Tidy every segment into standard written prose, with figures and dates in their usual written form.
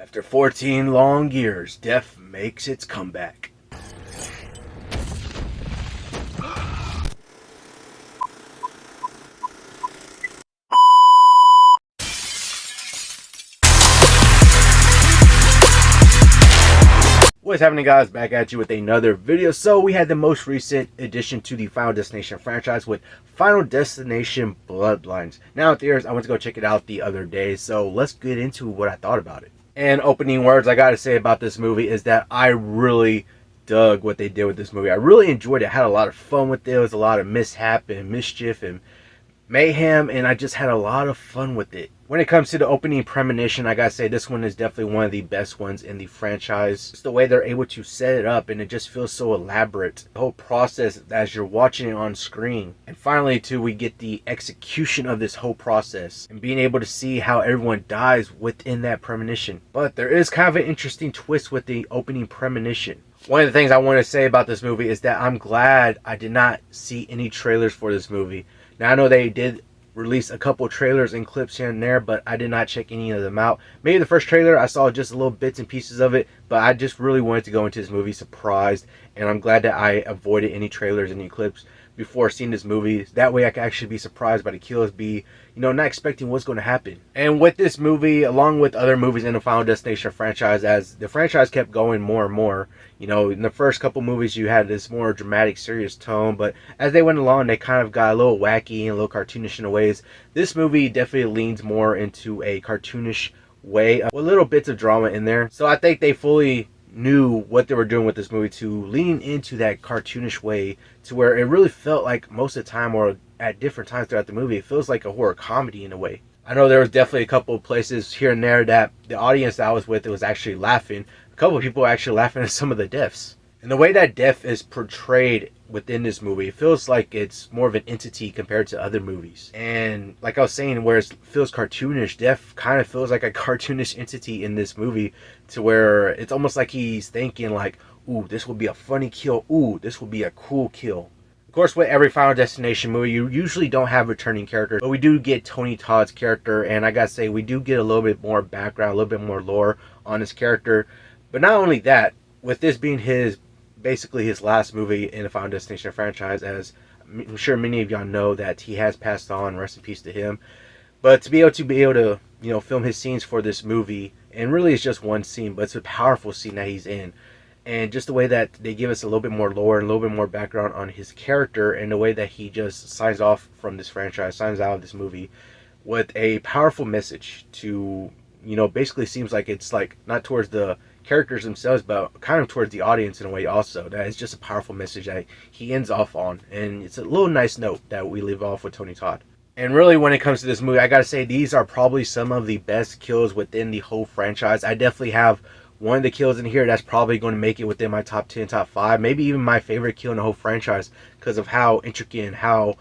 After 14 long years, death makes its comeback. What's happening, guys? Back at you with another video. So we had the most recent addition to the Final Destination franchise with Final Destination Bloodlines. Now in theaters, I went to go check it out the other day, so let's get into what I thought about it. And opening words I gotta say about this movie is that I really dug what they did with this movie. I really enjoyed it. I had a lot of fun with it. There was a lot of mishap and mischief and mayhem, and I just had a lot of fun with it. When it comes to the opening premonition, I gotta say this one is definitely one of the best ones in the franchise. It's the way they're able to set it up, and it just feels so elaborate. The whole process as you're watching it on screen. And finally, too, we get the execution of this whole process and being able to see how everyone dies within that premonition. But there is kind of an interesting twist with the opening premonition. One of the things I want to say about this movie is that I'm glad I did not see any trailers for this movie. Now, I know they did release a couple trailers and clips here and there, but I did not check any of them out. Maybe the first trailer, I saw just a little bits and pieces of it, but I just really wanted to go into this movie surprised, and I'm glad that I avoided any trailers, any clips before seeing this movie. That way I could actually be surprised by the kills, be, not expecting what's going to happen. And with this movie, along with other movies in the Final Destination franchise, as the franchise kept going more and more, in the first couple movies you had this more dramatic, serious tone, but as they went along, they kind of got a little wacky and a little cartoonish in the ways. This movie definitely leans more into a cartoonish way, with little bits of drama in there. So I think they fully knew what they were doing with this movie to lean into that cartoonish way, to where it really felt like most of the time, or at different times throughout the movie, it feels like a horror comedy in a way. I know there was definitely a couple of places here and there that the audience that I was with, it was actually laughing. A couple of people were actually laughing at some of the deaths. And the way that death is portrayed within this movie, it feels like it's more of an entity compared to other movies. And like I was saying, where it feels cartoonish, death kind of feels like a cartoonish entity in this movie, to where it's almost like he's thinking like, ooh, this will be a funny kill. Ooh, this will be a cool kill. Of course, with every Final Destination movie, you usually don't have returning characters, but we do get Tony Todd's character, and I gotta say, we do get a little bit more background, a little bit more lore on his character. But not only that, with this being basically his last movie in the Final Destination franchise, as I'm sure many of y'all know that he has passed on, rest in peace to him. But to be able to film his scenes for this movie, and really it's just one scene, but it's a powerful scene that he's in. And just the way that they give us a little bit more lore and a little bit more background on his character, and the way that he just signs off from this franchise, signs out of this movie with a powerful message to, basically seems like it's like not towards the characters themselves, but kind of towards the audience in a way also. That is just a powerful message that he ends off on. And it's a little nice note that we leave off with Tony Todd. And really, when it comes to this movie, I gotta say these are probably some of the best kills within the whole franchise. I definitely have one of the kills in here that's probably going to make it within my top 10, top 5, maybe even my favorite kill in the whole franchise, because of how intricate and how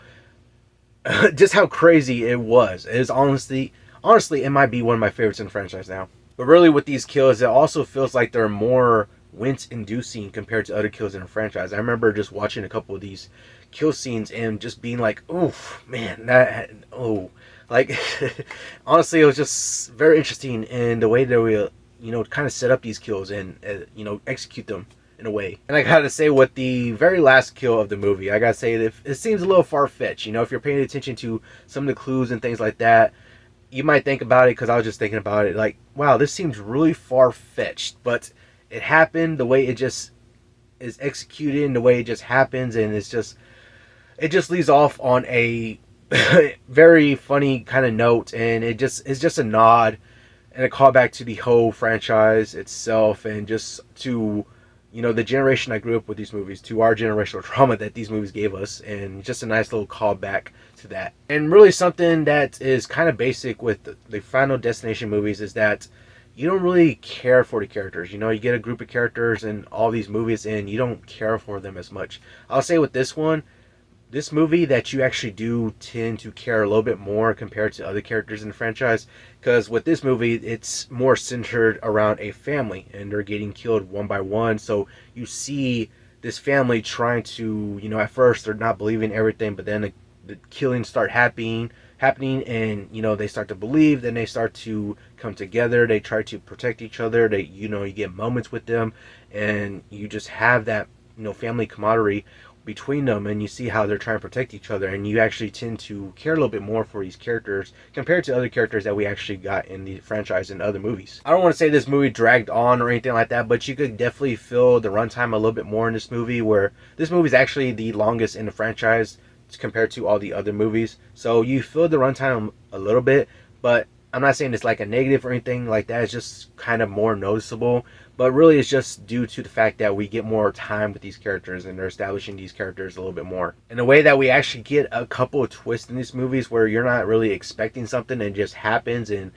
just how crazy it was. It is honestly, it might be one of my favorites in the franchise now. But really, with these kills, it also feels like they're more wince-inducing compared to other kills in the franchise. I remember just watching a couple of these kill scenes and just being like, oof, man, like, honestly, it was just very interesting in the way that we kind of set up these kills and, execute them in a way. And I gotta say, with the very last kill of the movie, I gotta say it seems a little far-fetched. If you're paying attention to some of the clues and things like that, you might think about it, because I was just thinking about it, like, wow, this seems really far-fetched, but it happened the way it just is executed, and the way it just happens, and it just leaves off on a very funny kind of note, and it's just a nod and a callback to the whole franchise itself, and just to the generation I grew up with these movies, to our generational trauma that these movies gave us, and just a nice little callback to that. And really something that is kind of basic with the Final Destination movies is that you don't really care for the characters. You get a group of characters in all these movies, and you don't care for them as much. I'll say with this movie that you actually do tend to care a little bit more compared to other characters in the franchise, because with this movie it's more centered around a family, and they're getting killed one by one. So you see this family trying to, at first they're not believing everything, but then the killings start happening, happening, and they start to believe, then they start to come together, they try to protect each other, they you get moments with them, and you just have that family camaraderie between them, and you see how they're trying to protect each other, and you actually tend to care a little bit more for these characters compared to other characters that we actually got in the franchise and other movies. I don't want to say this movie dragged on or anything like that, but you could definitely feel the runtime a little bit more in this movie, where this movie is actually the longest in the franchise compared to all the other movies. So you feel the runtime a little bit, but I'm not saying it's like a negative or anything like that. It's just kind of more noticeable. But really, it's just due to the fact that we get more time with these characters, and they're establishing these characters a little bit more. In a way that we actually get a couple of twists in these movies where you're not really expecting something and it just happens, and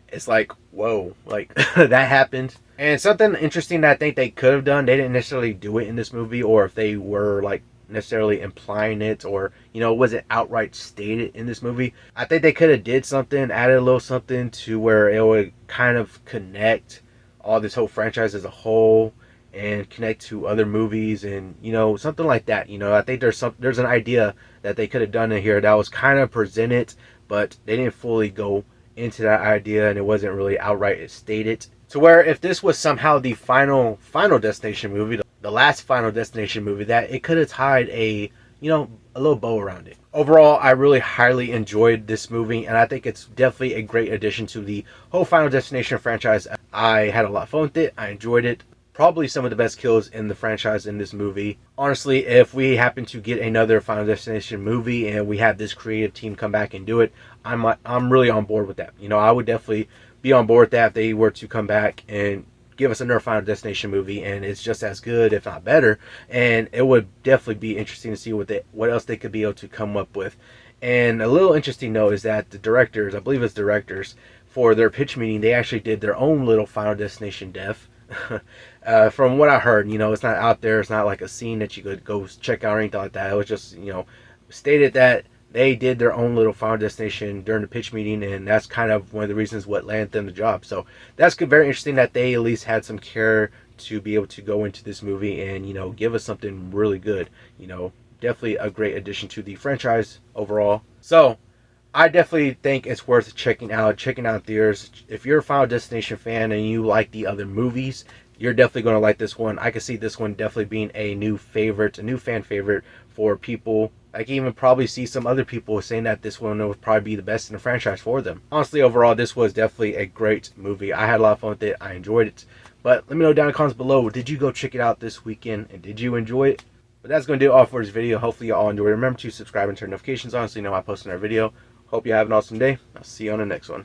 it's like, whoa, like that happened. And something interesting that I think they could have done, they didn't necessarily do it in this movie, or if they were like necessarily implying it, or was it outright stated in this movie. I think they could have did something, added a little something to where it would kind of connect all this whole franchise as a whole and connect to other movies, and something like that. I think there's an idea that they could have done in here that was kind of presented, but they didn't fully go into that idea, and it wasn't really outright stated, to where if this was somehow the final destination movie, the last Final Destination movie, that it could have tied a little bow around it. Overall, I really highly enjoyed this movie, and I think it's definitely a great addition to the whole Final Destination franchise. I had a lot of fun with it. I enjoyed it. Probably some of the best kills in the franchise in this movie. Honestly, if we happen to get another Final Destination movie and we have this creative team come back and do it, I'm really on board with that. I would definitely be on board with that if they were to come back and give us another Final Destination movie, and it's just as good, if not better. And it would definitely be interesting to see what else they could be able to come up with. And a little interesting note is that the directors, I believe it's directors, for their pitch meeting, they actually did their own little Final Destination death. From what I heard, it's not out there. It's not like a scene that you could go check out or anything like that. It was just, stated that they did their own little Final Destination during the pitch meeting, and that's kind of one of the reasons what landed them the job. So that's good, very interesting that they at least had some care to be able to go into this movie and give us something really good. Definitely a great addition to the franchise overall. So I definitely think it's worth checking out theaters. If you're a Final Destination fan and you like the other movies, you're definitely going to like this one. I can see this one definitely being a new fan favorite for people. I can even probably see some other people saying that this one would probably be the best in the franchise for them. Honestly, overall, this was definitely a great movie. I had a lot of fun with it. I enjoyed it. But let me know down in the comments below, did you go check it out this weekend, and did you enjoy it? But that's going to do it all for this video. Hopefully you all enjoyed it. Remember to subscribe and turn notifications on so you know when I post another video. Hope you have an awesome day. I'll see you on the next one.